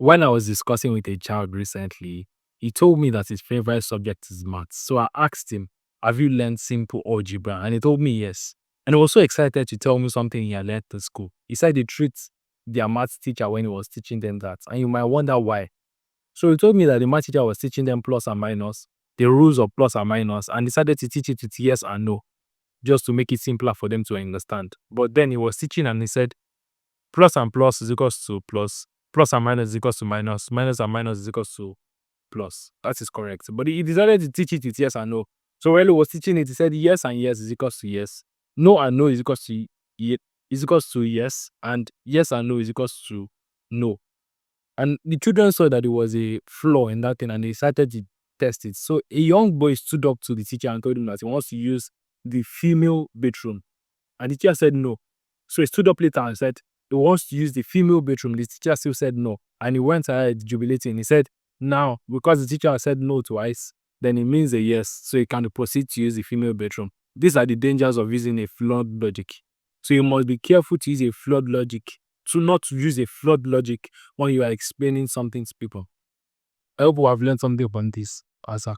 When I was discussing with a child recently, he told me that his favorite subject is maths. So I asked him, "Have you learned simple algebra?" And he told me yes. And he was so excited to tell me something he had learned in school. He said he treats their maths teacher when he was teaching them that. And you might wonder why. So he told me that the math teacher was teaching them plus and minus, the rules of plus and minus, and decided to teach it with yes and no, just to make it simpler for them to understand. But then he was teaching and he said, plus and plus is equals to plus, plus and minus is equals to minus, minus and minus is equals to plus. That is correct. But he decided to teach it with yes and no. So while he was teaching it, he said yes and yes is equals to yes. No and no is equals to is equals to yes. And yes and no is equals to no. And the children saw that it was a flaw in that thing and they started to test it. So a young boy stood up to the teacher and told him that he wants to use the female bedroom. And the teacher said no. So he stood up later and said he wants to use the female bedroom. The teacher still said no. And he went ahead jubilating. He said, now, because the teacher said no twice, then it means a yes. So he can proceed to use the female bedroom. These are the dangers of using a flawed logic. So you must be careful to use a flawed logic, to not use a flawed logic when you are explaining something to people. I hope we have learned something from this, Azak.